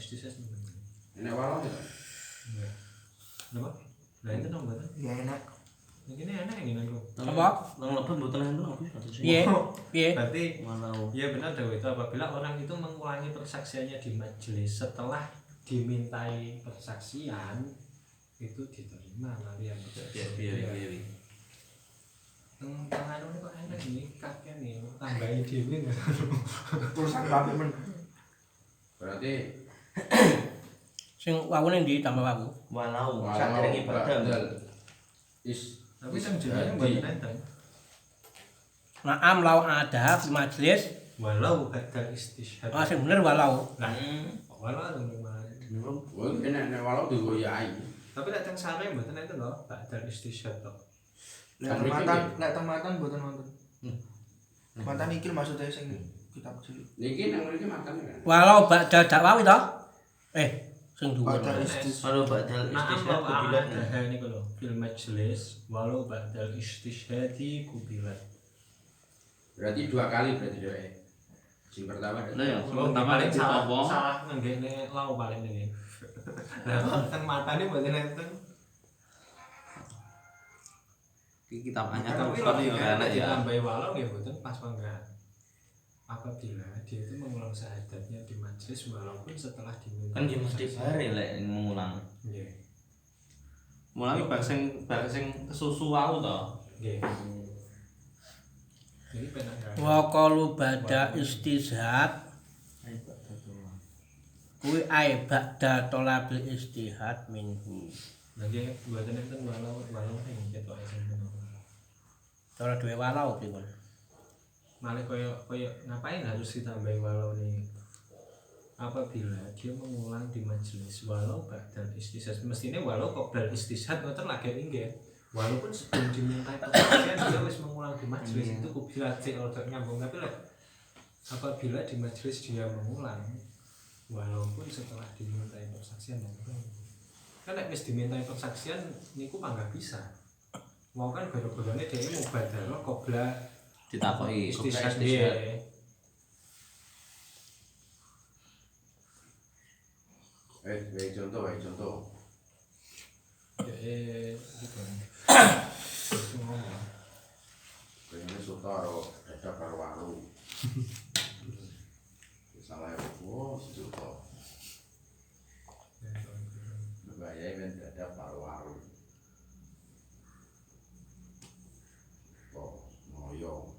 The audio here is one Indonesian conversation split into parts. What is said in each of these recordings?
istisas Enak walau ya? enggak kenapa? Nah itu dong betul Ya enak. ini enak yang gini kok Apa? Nang lepas boten enten apa sih? Piye? Piye? berarti Walau iya benar Dewa itu apabila orang itu mengulangi persaksiannya di majelis setelah dimintai persaksian itu diterima kalian biar. tangan ini kok enak ini kakek nih tambahin dhewe Tulisan kabeh men. Berarti Sing wawune ndi tambah wawu? Walau walau saderenge badal. tapi yang jelasnya buat nenteng Naam law ada fi majlis. walau badal istishhad Ah sing bener walau. nah walau itu memang oh enak walau digoyai. tapi nek teng sare mboten enten lho badal istishhad to Lek tematan mboten wonten. Mantan iki maksudnya sing kitab cilik. Niki nang mriki makan kan. Walau ba'da dakwawi to? Sing dhuwur. Badal istis. Walau badal nah istishhad kubilat. ini kalau fil majlis walau badal istishhadi kubilat Berarti 2 kali berarti dhewe. Sing pertama Lah ya, paling salah apa? salah nggene lau paling ini nah teng matane mboten enten Kitab anyar tapi kan ya logikanya enak ya. ditambahi walau ya mboten pas enggak apabila dia itu mengulang syahadatnya di majelis walaupun setelah diminta Kan dia mesti bare lek mengulang. nggih Mulangi bar sing kesusu wau to. nggih jadi penak kan Wa qalu ba'da istishad kuwi ai ba'da talabil istihad minhu. nanti mboten enten walau sing ketok sing Cara duwe walau piye kon? malah koyo ngapain harus ditambahi walau nih apabila dia mengulang di majelis walau badal istishad mestinya walau qoblal istishad ngoten lagi nggih walaupun sebelum diminta persaksian dia wis mengulang di majelis itu kubilat sik order nyambung tapi apabila di majelis dia mengulang walaupun setelah dimintai persaksian kan nek wis dimintai persaksian niku mangga bisa mau kan gara-garane dhewe mubadalah qobla Ditakoki istishhad istishhad. contoh. gitu ngomong Ini soto karo dadak karo waru. Salah opo soto. Bayai ben dadak karo waru. Oh, moyo.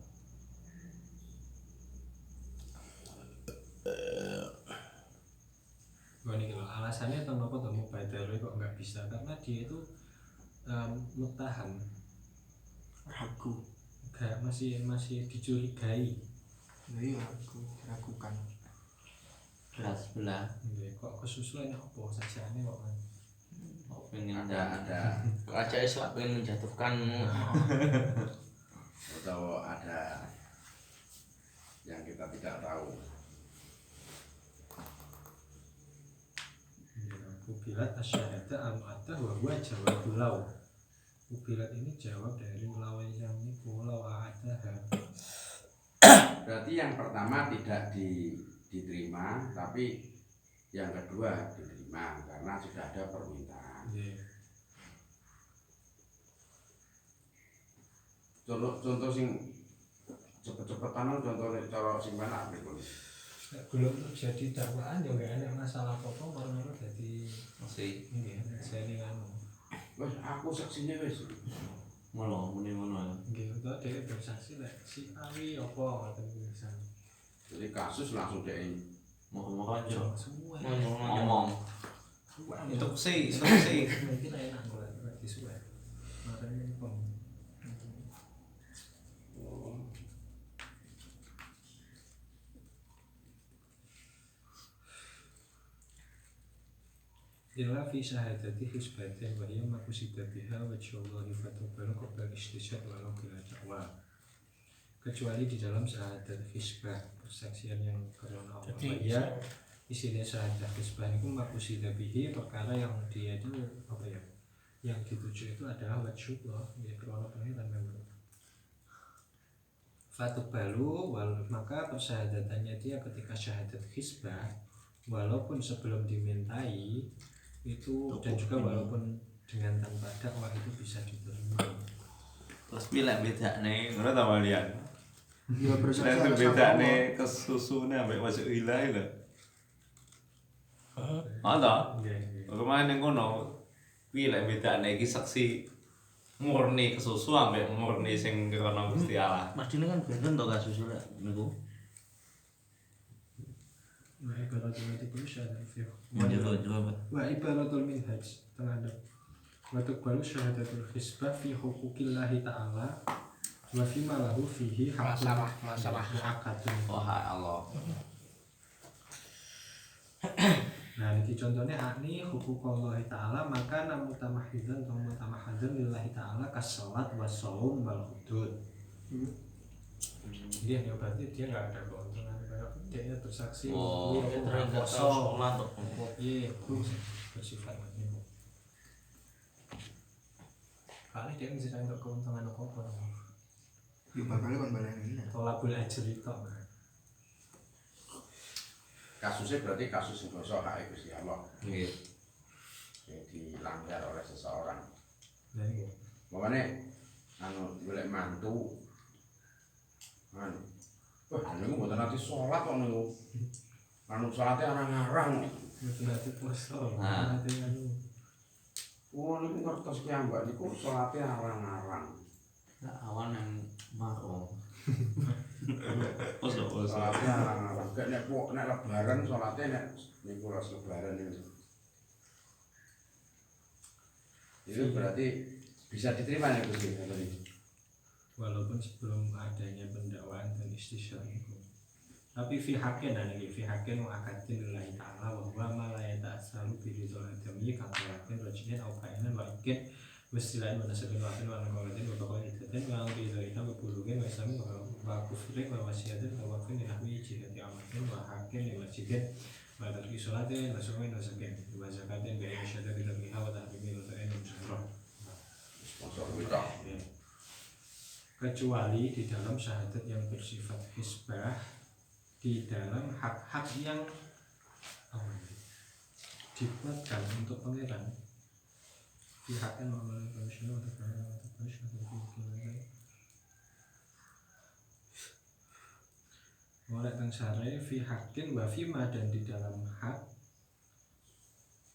Gua nih kalau alasannya kenapa kamu badal kok nggak bisa karena dia itu mutahan Ragu. gak masih dicurigai Iya aku ragukan. Berat sebelah. kok kesusuan apa sajaannya kok kan Pengen Ada aja Islam pengen menjatuhkanmu. atau ada yang kita tidak tahu. Ubilat asyhada al-mu'attah wa huwa jawabul law. Ubilat ini jawab dari lawan yang niku law a'adaha. Berarti yang pertama tidak diterima, tapi yang kedua diterima karena sudah ada permintaan. Contoh sing cepet-cepetan contoh cara sing mana niku. Belum terjadi dakwaan ya enggak ada masalah apa-apa moro-moro dadi Masih ini ya saya anu. Wes aku saksine wis. ngono muni ngono. Nggih, utawa dhewe bersaksi lek si Awi apa ngoten bisa. Jadi kasus langsung dek Mohon aja. Semua. Ngomong. Untuk sih. Mungkin enak kok lek disuwe. Makane pun. Illa fi syahadati hisbatin wa hiya maqsida biha wa jawallahi fatabalu qabla istishhad walau bila dakwa. Kecuali di dalam syahadat hisbah persaksian yang karena Allah. Ya isinya syahadat hisbah itu maqsida bihi perkara yang dia itu apa ya? Yang dituju itu adalah wajhullah ya karena pengiran memang. Fatabalu wal maka persyahadatannya dia ketika syahadat hisbah walaupun sebelum dimintai itu dan juga walaupun dengan tanpa dakwah itu bisa diterima. Terus pilih bedane ngono ta Malian. Ya bersaksi Nek atas nama Allah. bedane kesusune ambek wajib ilahi lho. Ada. Nggih. Kemarin yang kono, kuwi lek bedane iki saksi murni kesusu ambek murni sing krana Gusti Allah. Mas Dini kan benten to kasus niku. Wa ibaratul minhaj syahadat fi Jero-jero. wa ibaratul minhaj terhadap wa tuqbalu syahadatul hisbah fi huquqillahi ta'ala wa fi ma lahu fihi haqqun Masalah. muakkadun. Oh Allah. Nah, ini contohnya akni huququllah ta'ala maka mutamahidan atau mutamahadan lillahi ta'ala kasalat wa shaum wal hudud. Dia ya berarti dia nggak ada keuntungan kayak dia bersaksi Oh, dia Terang kosong. sholat kok. Iya, itu bersifat ini. Kali dia bisa untuk keuntungan apa? Ya bakal kon baleni. Tolabul ajri tok. Kasusnya berarti kasus yang dosa hak Gusti Allah Nggih. yang dilanggar oleh seseorang. Nah, ini Makanya golek mantu. Wah, niku mboten nanti sholat kok niku. Sholatnya arang-arang. nanti puasa. Nah. Nanti Oh, niku ngertos ki ambak niku sholatnya arang-arang. Lah awan yang marung. Pos. Sholatnya arang-arang. Gak nek lebaran sholatnya nek niku pas lebaran niku. Itu berarti bisa diterima ya Gusti tadi. walaupun sebelum adanya pendakwaan dan istisyar itu. Tapi fi haqqin mu'akkadin lillahi ta'ala wa huwa ma la yata'assalu bi ridhal adami ka talatin rajulin aw ba'inan wa ikin wasilain wa nasabin wa atin wa naqalatin wa baqain idatin wa amri idha'ina wa bulugin wa islamin wa kufrin wa wasiyatin wa waqfin li nahwi jihati amatin wa haqqin li masjidin wa tarki sholatin wa sumin wa sakin wa zakatin bi ayyi syadatin biha wa tahrimin wa ta'in wa musyrah. Sponsor kita. Kecuali di dalam syahadat yang bersifat hisbah, di dalam hak-hak yang dibuatkan untuk pangeran pihaknya mengalami komisioner atau oleh teng sare fi hakin wa fima dan di dalam hak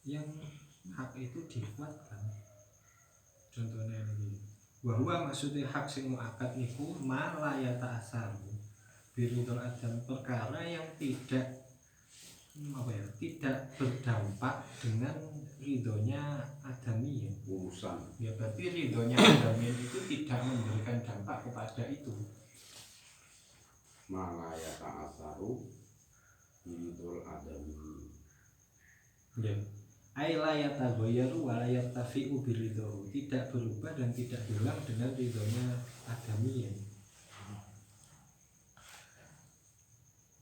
yang hak itu dibuatkan. Contohnya ini bahwa maksudnya hak sing muakkad niku malah ya ta'asaru biridul adam perkara yang tidak tidak berdampak dengan ridhonya adamiyah. Urusan Ya berarti ridhonya adamiyah itu tidak memberikan dampak kepada itu. malaya ta'asaru biridul adami. Ya. Aila yataghayyaru wa la yartafi'u biridho, tidak berubah dan tidak hilang dengan ridhonya adamiyah.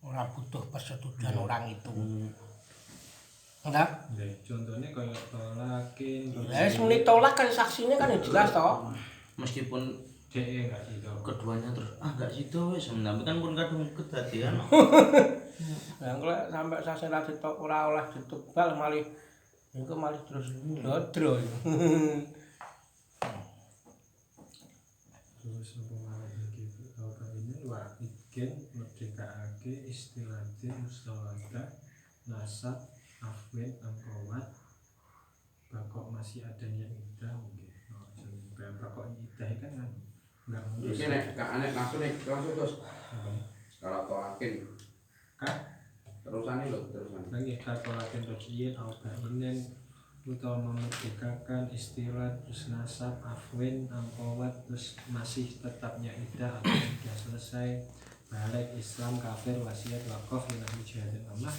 Ora butuh persetujuan orang itu. Enggak? Ya, contohnya kayak tolakin Ya wis tolak kan saksinya kan jelas toh. Meskipun DE enggak gitu. keduanya terus enggak situ wis tapi kan pun kadung kedadian. Lah kalau sampai sasera ditok ora olah ditebal malih engko malih terus dodro. Terus apa malih gitu apa ini wa ikin merdekaake istilahnya mustawada nasab afwin angkowat bakok masih adanya idah mungkin bakok idah kan enggak Iki nek gak aneh langsung terus. apa Kalau toakin kah terusan lagi kakolakin rojiin al-ba'inen utawa memerdekakan istilah terus nasab afwin angkowat terus masih tetapnya idah atau sudah selesai balik Islam kafir wasiat wakaf minahi jihadin Allah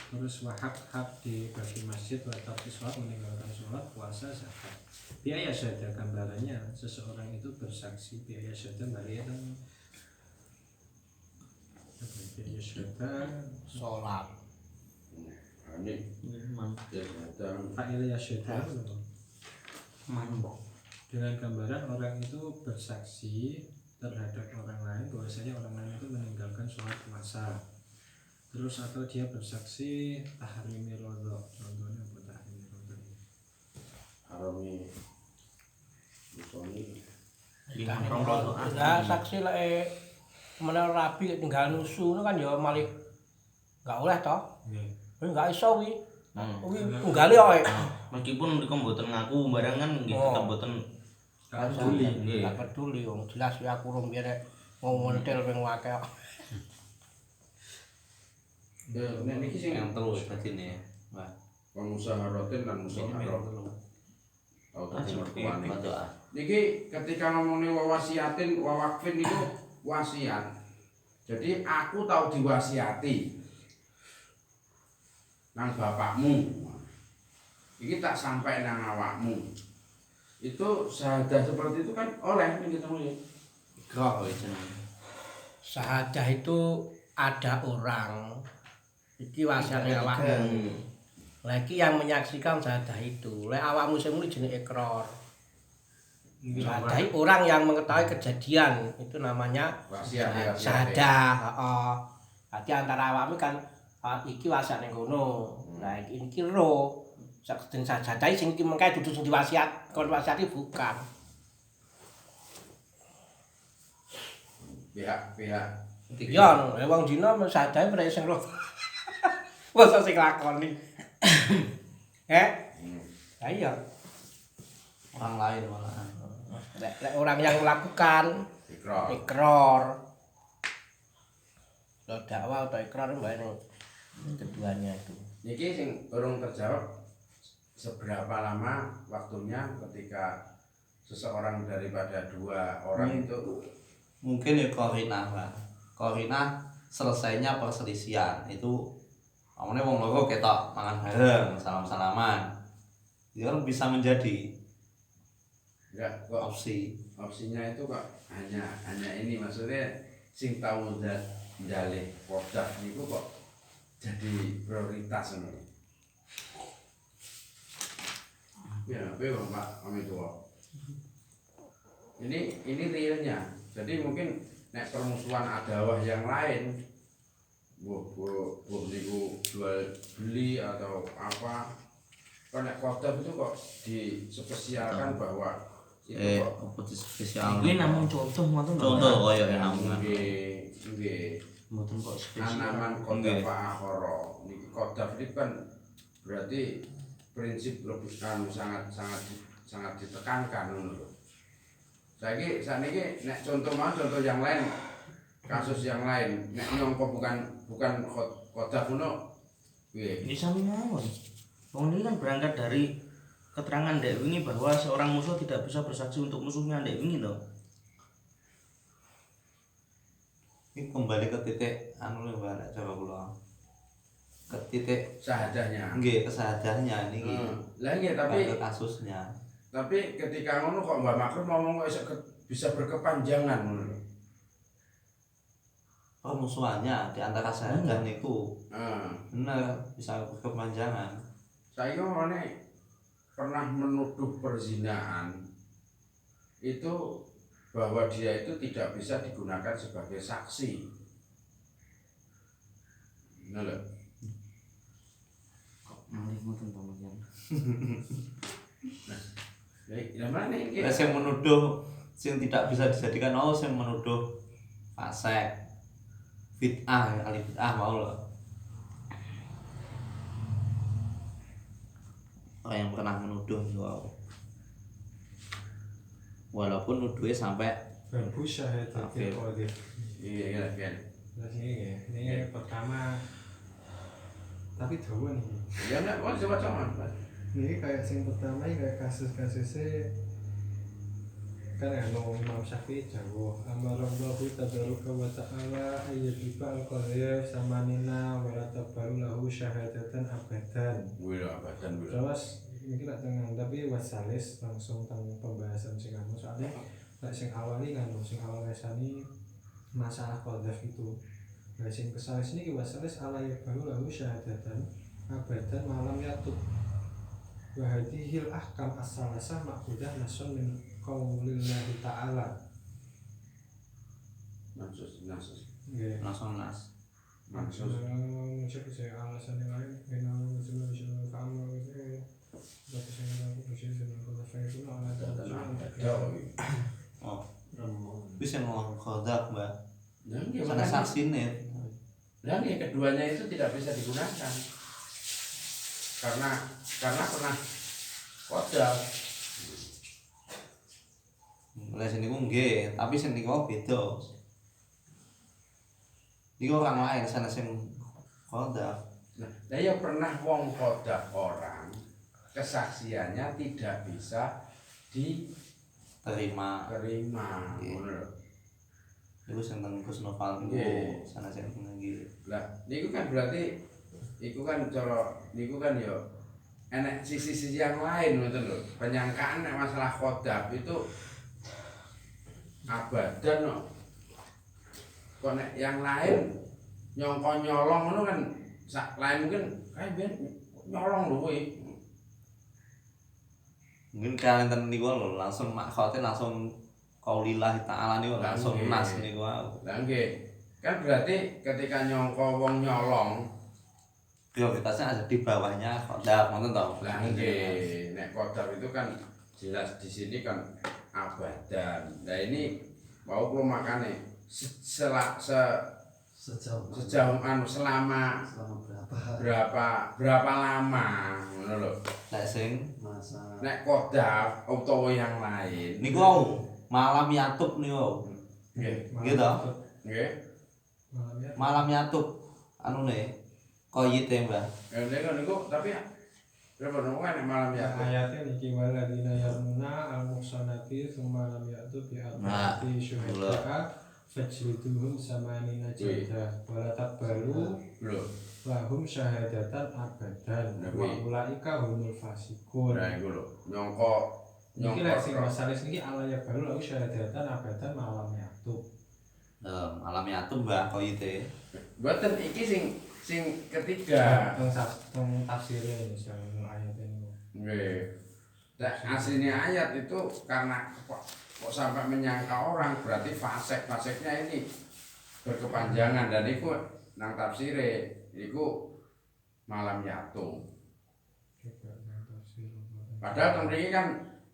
terus wahak-hak di bagi masjid watafis sholat meninggalkan sholat puasa zakat biaya syada gambarannya seseorang itu bersaksi biaya syada bariatan biaya syada Salat. Ini Man. ya sedang fa'il yasyada Manbok. dengan gambaran orang itu bersaksi terhadap orang lain bahwasanya orang lain itu meninggalkan sholat puasa Terus atau dia bersaksi tahrimi rodok, contohnya apa tahrimi rodok? Harami Musoni Haram rodok. Nah, saksi lek menel rabi tinggal nusu itu kan ya malih enggak oleh toh. Nggih. Enggak iso kuwi. Kuwi tunggali kok. Meskipun mereka mboten ngaku barang kan nggih tetep mboten Gak peduli. nggih. Enggak peduli wong jelas ya aku rum biar ngontel ping akeh kok. nek niki sing Yang terus badine. Wah, pengusaha rotin dan ini musola memang rotin terus. tau dadi mertuane. Berdoa. Niki ketika ngomongin wawasiatin wawakfin itu wasiat. Jadi aku tahu diwasiati nang bapakmu. Iki tak sampai nang awakmu. Itu syahadah seperti itu kan oleh ning ketemu. Ikrar wis jenenge. Sahadah itu ada orang iki wasiate awakmu. Lagi yang menyaksikan sahadah itu. Lek awakmu sing muni jenenge ikrar. Sahadah orang yang mengetahui kejadian itu namanya Wasiat. sahadah. Heeh. Dadi antara awakmu kan iki wasiat ning kono. Nah iki ro sakjeng sahadah sing iki mengke dudu sing diwasiat, kon wasiati bukan. Pihak-pihak Iya, wong dina sahadah ora sing ro. Masa sing lakoni. Lah iya. Orang lain malahan. Lek orang yang melakukan ikrar. ikrar. Lo dakwah atau ikrar mbak keduanya itu. Niki sing urung terjawab seberapa lama waktunya ketika seseorang daripada dua orang itu Mungkin ya korinah, Pak. Korinah selesainya perselisihan itu awalnya wong loro ketok mangan bareng, salam-salaman. Itu kan bisa menjadi enggak kok opsi. opsinya itu kok hanya ini maksudnya sing tahu dalih kodak niku kok jadi prioritas ngono. Ya, betul Pak kami tua. Ini realnya. Jadi mungkin nek permusuhan adawah yang lain, bu niku jual beli atau apa, kan nek kodak itu kok dispesialkan bahwa itu kok Apa spesial. Ini namun contoh ngoten lho. Contoh koyo enamungan. nggih Mboten kok spesial. anaman Nggih. kodak Pak Akhoro niki kodak ini kan berarti prinsip lebusan sangat ditekankan ngono lho. Saiki saniki nek contoh yang lain kasus yang lain nek nyongko bukan kodak ngono piye? Ini sami mawon. Wong ini kan berangkat dari keterangan Dek Wingi bahwa seorang musuh tidak bisa bersaksi untuk musuhnya Dek Wingi toh. Ini kembali ke titik anu lho Mbak, nek coba kula. Ke titik Sahadahnya. nggih kesadarannya niki. Lah nggih tapi Ke kasusnya. tapi ketika ngono kok Mbak Makrum ngomong kok bisa berkepanjangan ngono lho. Permusuhannya di antara saya dan niku. Bener, bisa kepanjangan. Saya ngomongnya pernah menuduh perzinahan itu bahwa dia itu tidak bisa digunakan sebagai saksi. Nah, lho. Lah mana iki? Nek sing menuduh sing tidak bisa dijadikan sing menuduh fasik. Bid'ah, kali bid'ah mau lho. Orang yang pernah menuduh wow. Walaupun nuduhnya sampai Babu syahadat Oke. qadir. Iya, iya. Terus ini pertama tapi dawa nih. Ya enggak, mau coba-coba. Ini kayak yang pertama ini kayak kasus-kasusnya kan anu Imam Syafi'i jawab amarallahu tabaraka wa ta'ala ayyuhiba al-qadhif samanina wa la tabaru lahu syahadatan abadan. Wih, abadan wih. Terus ini lah tengah tapi wasalis langsung tentang pembahasan sing anu soalnya lek sing awali kan sing awal resani masalah qadhaf itu. Nah sing kesalis niki wasalis ala ya baru lahu syahadatan abadan malam yatub. Wa hadhil ahkam as-salasah ma'khudah nasun min qaulillahi ta'ala. Nasus. Nggih. langsung nas. maksud Muncul saya alasan yang lain, kenal muslim kamu itu, tapi saya aku bersih dengan kota saya itu jauh. Oh. Bisa ngomong khodak, Mbak. Dan Sana saksi nih. dan yang keduanya itu tidak bisa digunakan karena pernah kodam. Mulai sini ku nggih, tapi sing niku beda. Niku orang lain sana sing khodak. Nah, ya pernah wong kodam orang kesaksiannya tidak bisa Terima. diterima. Iya. Ngono lho. Niku sing teng Gus Noval niku Nggih. sana sing nggih. Lah, niku kan berarti iku kan cara niku kan ya enek sisi-sisi yang lain ngoten lho. Penyangkaan nek masalah kodam itu abadan no. Kok nek yang lain nyongko nyolong ngono kan lain mungkin ben nyolong lho kowe. Mungkin kalian ten niku lho langsung makhote langsung qaulillah ta'ala niku langsung Nggih. nas niku. Lah nggih. Kan berarti ketika nyongko wong nyolong, Prioritasnya ada di bawahnya khodak, ngoten to. lah nggih, nek kodam itu kan jelas di sini kan abadan. Nah ini mau kula makane sejauh selama berapa lama ngono lho. Nek sing Nek kodam utawa yang lain niku wau malam yatub niku. nggih Nggih to? nggih Malam yatub anune koyite, Mbah. niku tapi berapa nemu kan malam ya ayatnya niki waladina yarmuna al-muhsanati tsumma lam ya'tu bi arba'ati syuhada fajliduhum samanina jaldah wala taqbalu lho. lahum syahadatan abadan wa ulaika humul fasikun. Nah iku lho, nyongko Niki lek sing masalis niki ala ya baru lalu syahadatan abadan malam yatub. Malam yatub, Mbah, koyite. Mboten iki sing ketiga. Teng tafsirnya misalnya ayat ini. Nggih. Nah, aslinya ayat itu karena kok sampai menyangka orang berarti faseknya ini berkepanjangan dan itu nang tafsire iku malam yatub. Padahal tadi kan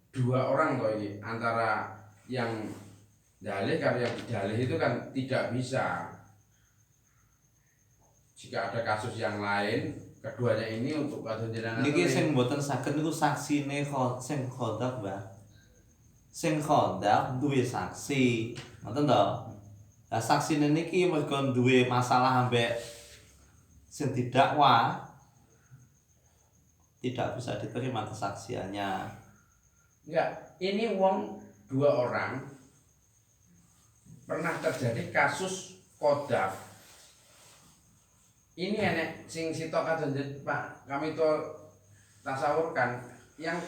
dua orang toh ini antara yang dalih karo yang dalih itu kan tidak bisa. Jika ada kasus yang lain, keduanya ini untuk kasus jenengan. Niki sing mboten saged niku saksine sing khodak, Mbah. Sing khodak duwe saksi, ngoten to? Lah saksine niki mergo duwe masalah ambek sing didakwa tidak bisa diterima kesaksiannya. Enggak, ini dua orang pernah terjadi kasus kodaf. Ini enek sing sitok kados Pak, kami tuh tasawurkan yang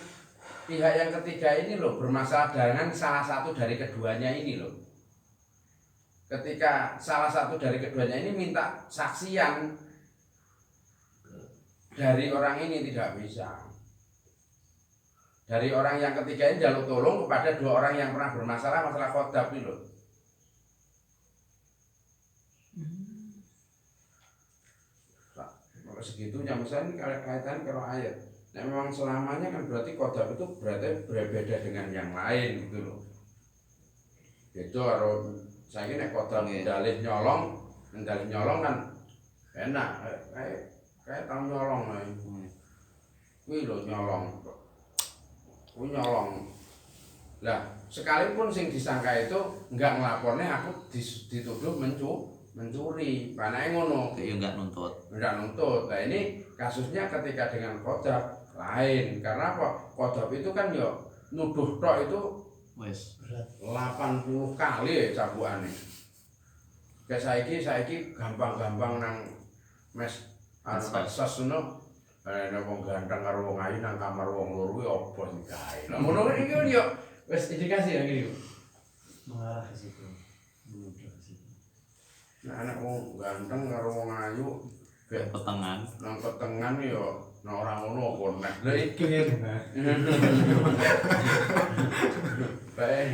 pihak yang ketiga ini loh bermasalah dengan salah satu dari keduanya ini loh. Ketika salah satu dari keduanya ini minta saksian dari orang ini tidak bisa. Dari orang yang ketiga ini jaluk tolong kepada dua orang yang pernah bermasalah masalah kodaf ini loh. Kalau segitunya misalnya ini kaitan kalau ayat. Nah, memang selamanya kan berarti kodaf itu berarti berbeda dengan yang lain gitu loh. Itu kalau saya ini kodaf dalih nyolong kan enak kayak tahu nyolong lah. Wih lo nyolong. Lah sekalipun sing disangka itu enggak ngelapornya aku dituduh mencuri, panai ngono. Ya enggak nuntut. Enggak nuntut. Nah ini kasusnya ketika dengan kodaf lain karena apa? Kodaf itu kan yo nuduh tok itu Wes 80 kali cabuane. Kayak saiki gampang-gampang nang mes medsos ngono. Ana wong ganteng karo wong ayu nang kamar wong loro kuwi opo sing gawe. Lah ngono iki yo wis indikasi ya iki. Mengarah ke situ. Menuju ke situ. Nah anak wong ganteng karo wong ayu kayak petengan. nang ketengan yo nah ora ngono kok nek. Lah iki baik.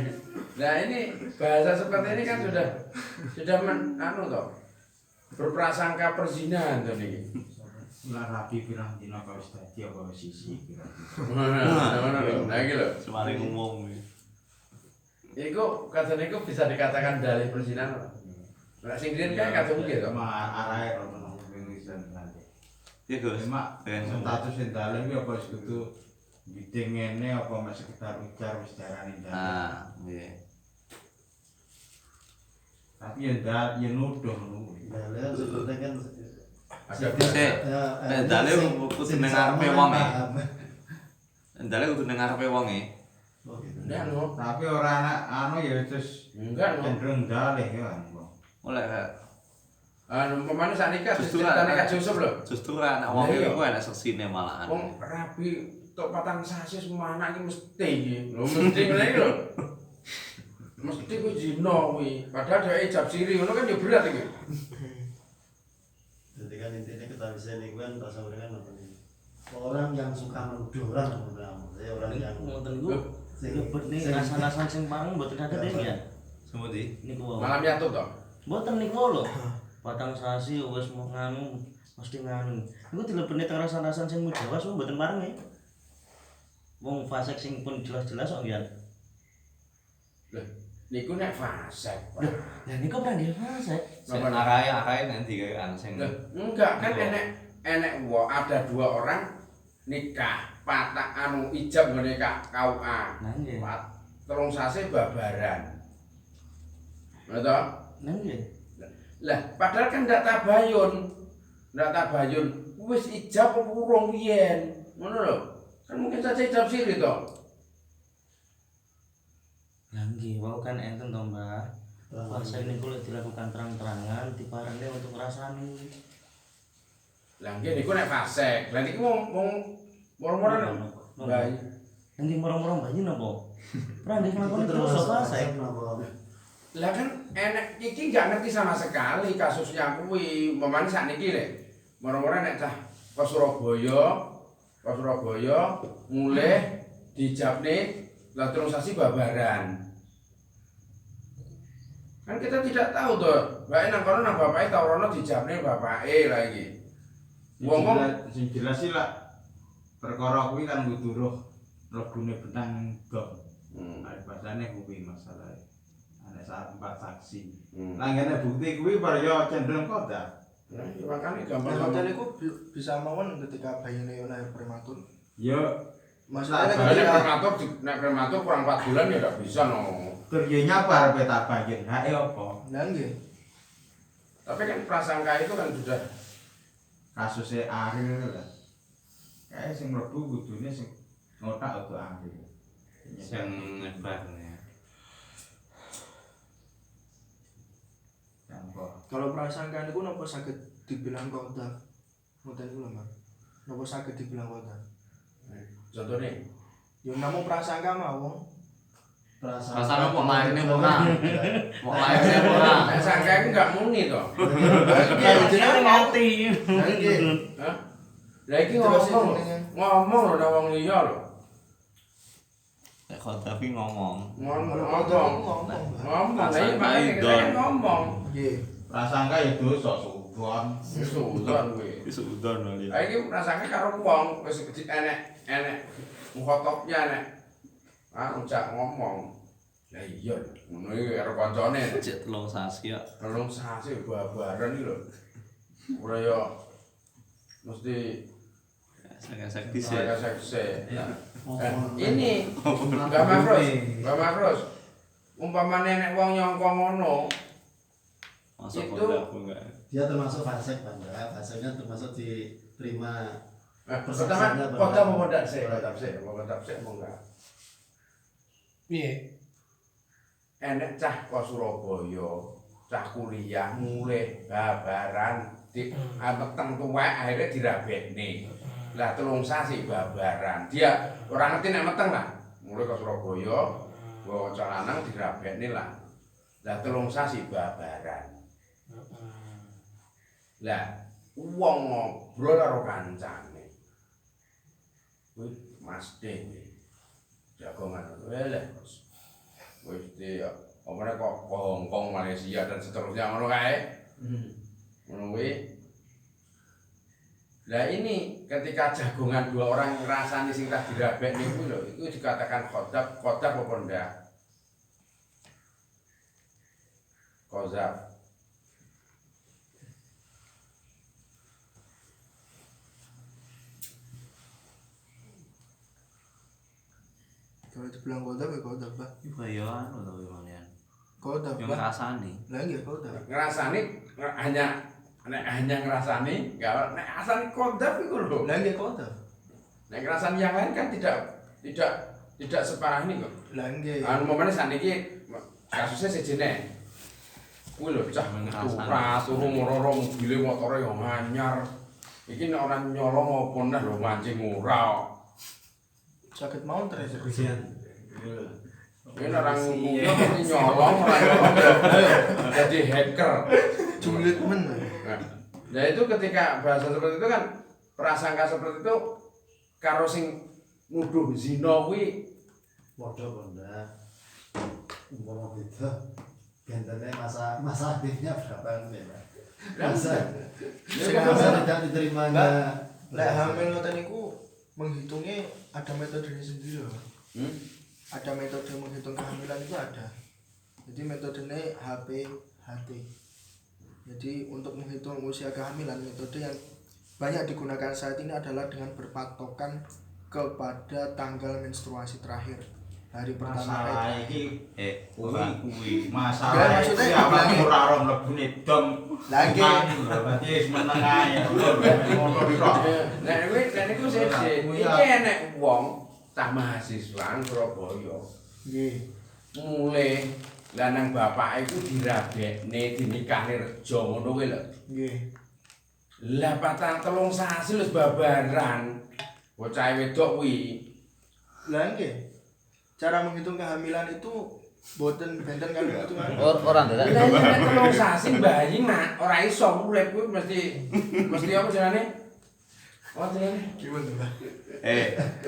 Nah ini bahasa seperti ini kan sudah anu toh. berprasangka perzinahan to niki. Lah rapi pirang dina kau wis dadi apa wis sisi kira. Nah iki lho. Semaling umum. Iku kadang iku bisa dikatakan dalih perzinahan. Nek sing riyen kan kadang nggih to. Ma arahe rono Indonesia nanti. Iya Gus. Mak status sing dalem iki apa wis kudu bidding ngene apa mek sekedar ujar wis darani dalem. Ah, nggih. Tapi ya nuduh ngono. Dalem sebetulnya kan Ada Nek dalem kudu ning ngarepe wonge. Dalem kudu ning ngarepe wonge. Oh gitu. ndak no. Tapi ora anak anu ya terus Enggak no. cenderung dalih ya. Mulai Pemane sakniki Justru ceritane anak- Kak Yusuf lho. justru anak wong Iya. iku enak seksine malahan. Wong rabi tok patang sasi semua anak iki mesti iki. Lho mesti ngene iki lho. Mesti ku zina kuwi. Padahal dhek ijab siri ngono kan yo berat iki. Jadi kan intinya kita bisa nih kan bahasa orang kan apa nih? Orang yang suka menuduh orang sebenarnya, orang yang Ngoten niku nyebut nih rasa-rasa sing paling mboten ada deh ya. Semudi. Niku wae. Malam yatut to. Mboten niku lho. Patang sasi wis mau nganu mesti nganu. Niku dilebeni teng rasa-rasa sing mujawas mboten pareng ya. Wong fasik sing pun jelas-jelas kok ya. Niku nek fasik. Lah niku pernah fasik. Arai nanti kayak anu sing Enggak kan enek ada 2 orang nikah patah anu ijab ngene KUA. Nah nggih. Telung sasi babaran. Betul? Nah nggih. Lah, padahal kan ndak tabayun. Wis ijab apa urung yen. Ngono lho. Kan mungkin saja ijab siri to. Lah nggih, wau kan enten to, Mbak. Fasik niku lek dilakukan terang-terangan diparingi untuk ngrasani. Lah nggih niku nek fasik. Lah niku mung moro-moro bayi. Nggih moro-moro bayi napa? Pernah nggih nglakoni terus terus fasik. Lah kan enek iki nggak ngerti sama sekali kasusnya kuwi. Memang sakniki lek moro-moro nek cah ke Surabaya mulai dijabne lah terus sasi babaran. Kan kita tidak tahu tuh, bae nang kono nang bapake ta ora dijabne bapake lah iki. Wong Sing jelas sih lah perkara kuwi kan kudu roh lebune benang gong. Ada bahasane kuwi masalah. Ana saat 4 saksi. Langgane bukti kuwi bar yo cenderung koda. Nah, ya makane Nah, gampang hotel itu bisa mawon ketika bayinya lahir prematur. Yo Maksudnya Tak kan nek prematur kurang 4 bulan ya ndak bisa no. tur yo nyabar pe tak bayin. Hake apa? Nah nggih. Tapi kan prasangka itu kan sudah Kasusnya Ariel lah. Kayak sing mlebu kudune sing ngotak untuk Ariel. sing nyebar ya. Tanpa Kalau prasangka niku napa saged dibilang koda? Ngoten niku lho, Mas. Napa saged dibilang koda? contohnya Ya namung prasangka mawon. Rasane wong lairine ora. Wong lairine ora. nek sangka itu enggak muni to. Iya, jenenge ngerti. Nah nggih. Hah? Lah iki Terus ngomong jenenge. lho nang wong liya lho. Nek tapi ngomong. Ngomong. Ngomong. Ngomong. Lah Prasangka iki makane kita idon. kan ngomong. Nggih. prasangka ya dosa sudon. Wis udan kuwi. Wis udan lho. Lah iki prasangka karo wong wis enek mukhotobnya enek. Ucap ngomong. Lah iya ngono iki karo kancane. Cek telung sasi ya. Tolong sasi babaran iki lho. Ora ya mesti Sak-sak dhisik. saya sekse. Ini Mbak Makros. Umpamane nek wong nyangka ngono, Masuk Itu- kok aku enggak. Dia termasuk fasik Bang. Fasiknya termasuk diterima. pertama kota mau ndak sih, kota sih mau enggak. Piye? Enek cah ke Surabaya, cah kuliah mulai babaran di peteng tuwek akhirnya dirabekne. Lah telung sasi babaran. Dia orang ngerti nek meteng lah. Mulai ke Surabaya, bawa cah lanang dirabekne lah. Lah telung sasi babaran. Lah wong ngobrol karo kancane. Kuwi Mas D. Jagongan. Lah wis di apa nek kok ke Hongkong, Malaysia dan seterusnya ngono kae. Ngono kuwi. Lah ini ketika jagongan dua orang ngrasani sing tak dirabek niku lho, itu dikatakan kodab apa ndak? Kozab. Kalau dibilang kodab ya kodab bah. Iku ya anu to gimana? Kodab Yang bah. ngrasani. Lah iya kodab. Ngrasani hanya ngrasani, kalau nek asani kodab iku lho. Lah iya kodab. Nek ngrasani yang lain kan tidak separah ini kok. Lah nggih. Anu momene saniki kasusnya sejene. Kuwi lho cah turu moro mobil motore yo anyar. Iki nek ora nyolong apa neh lho mancing ora. Sakit mau terus. Ini orang nyolong jadi hacker. Julid men. Nah itu ketika bahasa seperti itu kan prasangka seperti itu karo sing nuduh zina kuwi Padha benda. Umpama beda. Gentene masa aktifnya berapa kan beda. Masa tidak diterimanya. Lek hamil ngoten niku menghitungnya ada metodenya sendiri loh. Ada metode menghitung kehamilan itu ada. Jadi metodenya HPHT. Jadi untuk menghitung usia kehamilan metode yang banyak digunakan saat ini adalah dengan berpatokan kepada tanggal menstruasi terakhir hari pertama. Masalah iki Kuwi. masalah Maksudnya, iki awak bilangnya- ora ora mlebune dom. Lagi. Berarti wis meneng ae. Ngono tok. Nek niku sithik. Iki enek wong cah mahasiswa Surabaya. Nggih. Mulai lanang bapak iku dirabekne dinikahne reja ngono kuwi lho. Nggih. Lah patang telung sasi wis babaran. Bocah wedok kuwi. Lah nggih. Cara menghitung kehamilan itu boten benten kan hitungan. Ora ndak. Lah nek telung sasi bayi mak ora iso urip kuwi mesti apa jenenge? Oh jenenge Gimana, Mbak?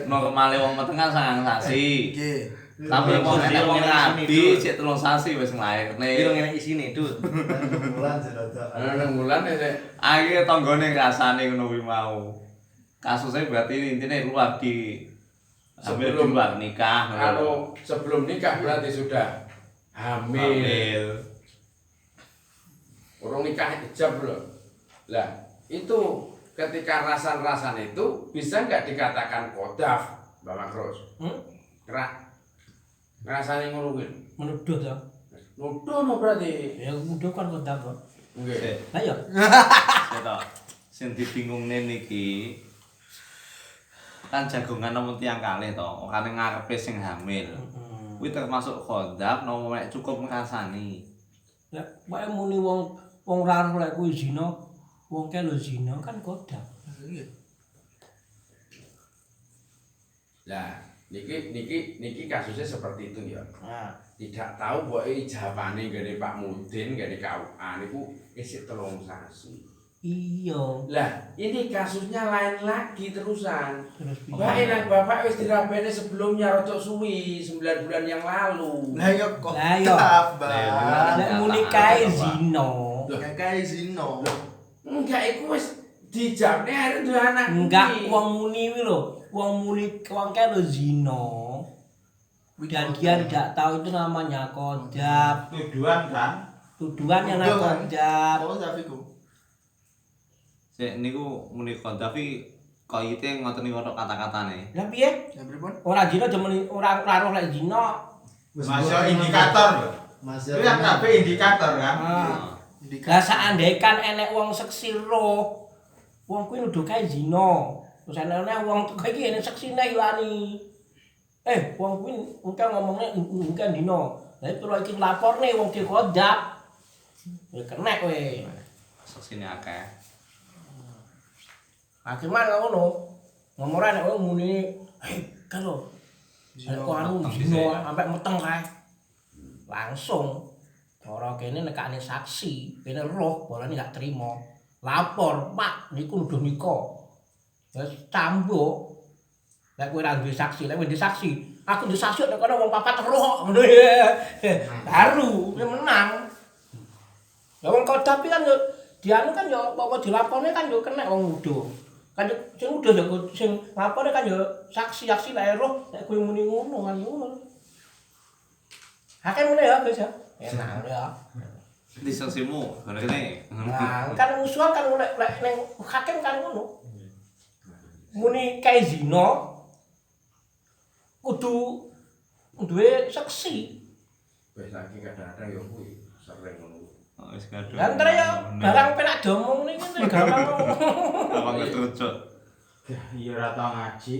Normale wong metengan sangang sasi. Nggih. Tapi wong enek wong rabi cek 3 sasi wis nglairne. Piro ngene isine, Dut? Bulan jerodok. ana bulan nek Akhire tanggane ngrasani ngono kuwi mau. Kasusnya berarti intinya luar di hamil di luar nikah. kalau sebelum nikah berarti sudah hamil. Orang nikah ijab loh. Lah, itu ketika rasan-rasan itu bisa nggak dikatakan kodaf, Mbak Makros? Ngerasani ngono kuwi. Menuduh ya. Nuduh no berarti. Ya menuduh kan kodam kok. Nggih. Lah ya. Kita sing dibingungne niki kan jagongan nomor tiang kalih to, kan ngarepe sing hamil. Kuwi termasuk kodam nopo nek cukup ngrasani. Ya wae muni wong ra oleh kuwi zina, wong ke lho zina kan kodam. Nggih. Lah, niki kasusnya seperti itu ya. Nah, Tidak tahu bahwa ijabane gede Pak Mudin, gede KUA niku isih 3 sasi. iya. Lah, ini kasusnya lain lagi terusan. Terus piye? Bapak wis dirabene sebelumnya rada suwi, 9 bulan yang lalu. Lah ya kok. Lah ya. Mbak. Nek muni kae zina. Kayak zino. Enggak, iku wis dijabne arep duwe anak. Enggak kuwi. wong muni kuwi lho, wong muni wong kae lho zina. Dan dia tidak tahu itu namanya kodam. Tuduhan kan. Tuduhan yang namanya kodam. Apa Zafiku? Sik niku muni kodam tapi koyite ngoten niku kata-katane. Lah piye? Ya pripun? Ora zina demen ora roh lek zina. Masuk indikator lho. Masih Itu kan kabeh indikator kan. Lah saandaikan enek wong seksi roh, wong kuwi nuduh kae zina. Terus enek wong kok iki enek seksine iwani. Wong kuwi engke ngomongne engke dina. Lah perlu iki laporne wong ki kodam. Ya kena kowe. Saksine akeh. Akiman ngono. Ngomore nek wong muni, kalau kok anu zina sampe meteng kae. Langsung cara kene nekane saksi, kene roh bolane gak trima. Lapor, Pak, niku nuduh nika. Wis cambuk. Lek kowe ora duwe saksi, lek kowe duwe saksi, aku duwe saksi nek kono wong papat roh ngono ya. Baru menang. Ya wong kodam kan yo dianu kan ya apa dilapone kan yo kena wong muda. Kan sing muda ya sing lapone kan ya saksi-saksi lek roh nek kowe muni ngono kan ngono. Akeh ngene ya Gus ya. Enak ya. Di saksimu ngene. Nah, kan musuhan kan lek ning hakim kan ngono. Muni kae zina kudu duwe saksi. Wis lagi kadang-kadang ya kuwi sering ngono. Wis kadung. Lah entar ya barang penak domong ning ngene gampang. Apa ngetrucut. Ya ora tau ngaji.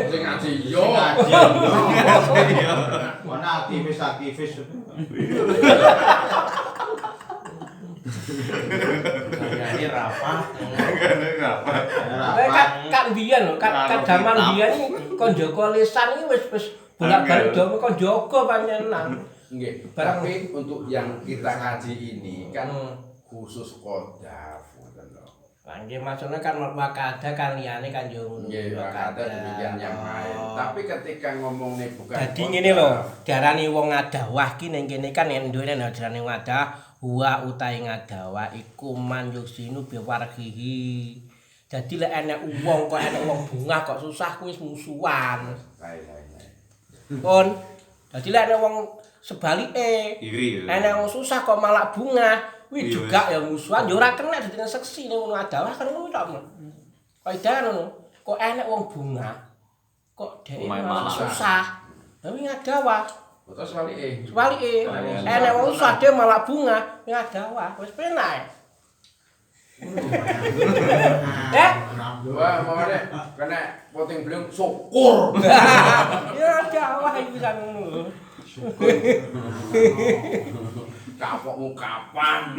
Sing ngaji yo. Mana aktivis. Kayaknya rapat. Kan biyen lho, kan zaman biyen iki kon jaga lisan iki wis bolak-balik domo kon jaga panjenengan. Nggih, tapi untuk yang kita ngaji ini kan khusus qadaf ngoten lho. Lah nggih maksudnya kan wakada kan liyane kan yo ngono. Nggih, wakada demikian yang lain. Tapi ketika ngomongnya bukan Dadi ngene lho, diarani wong ngadawah ki ning kene kan yen duwe diarani ngadah, wa utahe ngadawah iku man yusinu biwarhihi. Dadi lek enek wong kok enek wong bungah kok susah kuwi musuhan. Kon. Dadi lek enek wong sebalike. Iri. Enek wong susah kok malah bungah, kuwi juga ya musuhan, ya ora kena dadi seksi ning ngono adawah kan ngono tok. Kaidah ngono. Kok enek wong bungah kok dhek malah susah. Tapi ngadawah. Terus walike. Walike. Enek wong susah dhek malah bungah, ngadawah. Wis penak. Wah, mamane kena puting beliung syukur. Ya ngadawah iki bisa ngono. Kapokmu kapan?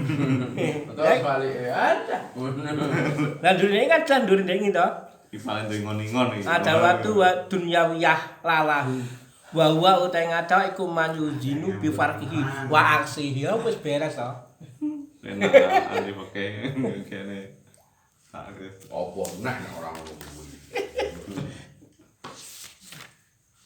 Terus walike ada. Lah durine kan jan durine iki to. Dipalen ngon-ngon iki. Ada waktu wa dunyawiyah lalahu. Wa huwa utahe ngadawa iku manyujinu bi farqihi wa aksihi. Wis beres to. Enak ali pakai kene. Apa nah orang ngono.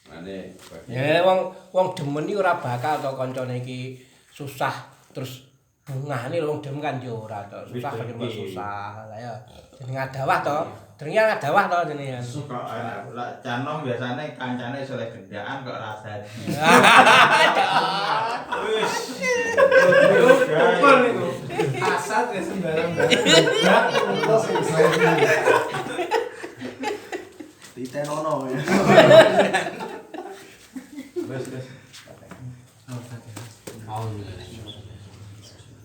Mane Ya wong demen iki ora bakal to kancane iki susah terus bungahne wong demen kan yo ora to. Susah kan susah. Lah ya jeneng ngadawah to. Jenenge ngadawah to jenenge. Suka lah canom biasane kancane soleh gendaan kok rasa. Wis. Kupon itu. Asat ya sembarang-barang. Terus Titenono ya. Wes.